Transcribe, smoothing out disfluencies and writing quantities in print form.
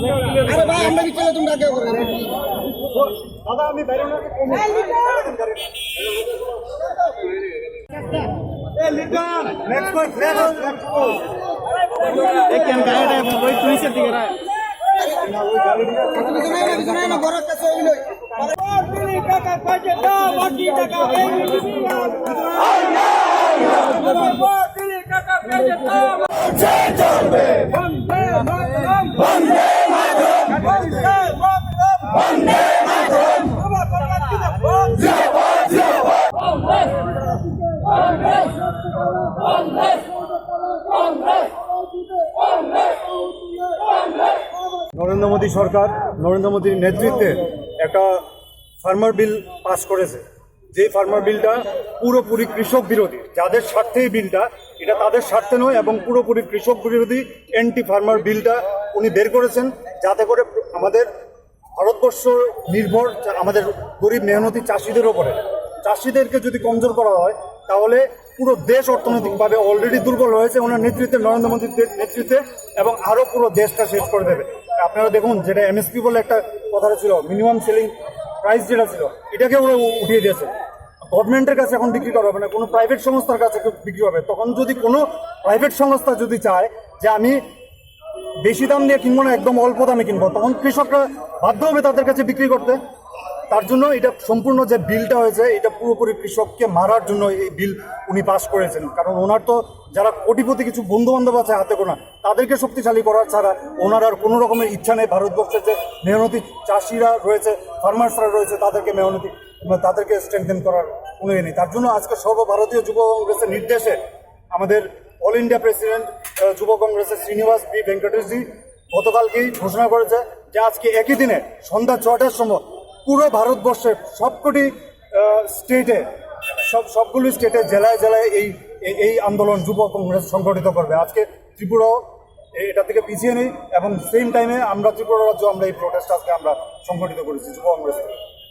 अरे भाई हम भी चलो तुम क्या कर रहे हो दादा আমি বাইরে না এ লিটন নেক্সট वन नेक्स्ट एक कैन गाइड है वही तुई से दिख रहा है बिजनाई ना गोरख का सोई लो दिल्ली टाका पाजे दा बाकी टाका दिल्ली टाका पाजे दा जय चलबे वंदे मातरम वंदे मातरम वंदे मातरम वंदे मातरम बाबा बाबा की जिंदाबाद जिंदाबाद कांग्रेस कांग्रेस कांग्रेस कांग्रेस নরেন্দ্র মোদী সরকার নরেন্দ্র মোদীর নেতৃত্বে একটা ফার্মার বিল পাস করেছে যে ফার্মার বিলটা পুরোপুরি কৃষক বিরোধী যাদের স্বার্থে এই বিলটা এটা তাদের স্বার্থে নয় এবং পুরোপুরি কৃষক বিরোধী অ্যান্টি ফার্মার বিলটা উনি বের করেছেন যাতে করে আমাদের ভারতবর্ষ নির্ভর আমাদের গরিব মেহনতি চাষিদের ওপরে চাষিদেরকে যদি কমজোর করা হয় তাহলে পুরো দেশ অর্থনৈতিকভাবে অলরেডি দুর্বল হয়েছে ওনার নেতৃত্বে নরেন্দ্র মোদীর নেতৃত্বে এবং আরও পুরো দেশটা শেষ করে দেবে আপনারা দেখুন যেটা এমএসপি বলে একটা কথা ছিল মিনিমাম সেলিং প্রাইস যেটা ছিল এটাকে ওরা উঠিয়ে দিয়েছে গভর্নমেন্টের কাছে এখন বিক্রি করা হবে না কোনো প্রাইভেট সংস্থার কাছে বিক্রি হবে তখন যদি কোনো প্রাইভেট সংস্থা যদি চায় যে আমি বেশি দাম দিয়ে কিনবো না একদম অল্প দামে কিনবো তখন কৃষকরা বাধ্য হবে তাদের কাছে বিক্রি করতে তার জন্য এটা সম্পূর্ণ যে বিলটা হয়েছে এটা পুরোপুরি কৃষককে মারার জন্য এই বিল উনি পাস করেছেন কারণ ওনার তো যারা কোটিপতি কিছু বন্ধু বান্ধব আছে হাতে গোনা তাদেরকে শক্তিশালী করার ছাড়া ওনার আর কোনো রকমের ইচ্ছা নেই ভারতবর্ষের যে মেহনতি চাষিরা রয়েছে ফার্মার্সরা রয়েছে তাদেরকে স্ট্রেংথেন করার কোনো নেই তার জন্য আজকে সর্বভারতীয় যুব কংগ্রেসের নির্দেশে আমাদের অল ইন্ডিয়া প্রেসিডেন্ট যুব কংগ্রেসের শ্রীনিবাস বি ভেঙ্কটেশজি গতকালকেই ঘোষণা করেছে যে আজকে একই দিনে সন্ধ্যা 6টার সময় পুরো ভারতবর্ষের সবকটি স্টেটে সবগুলি স্টেটে জেলায় জেলায় এই আন্দোলন যুব কংগ্রেস সংগঠিত করবে আজকে ত্রিপুরাও এটা থেকে পিছিয়ে নেই এবং সেম টাইমে আমরা ত্রিপুরা রাজ্য আমরা এই প্রোটেস্ট আজকে আমরা সংগঠিত করেছি যুব কংগ্রেস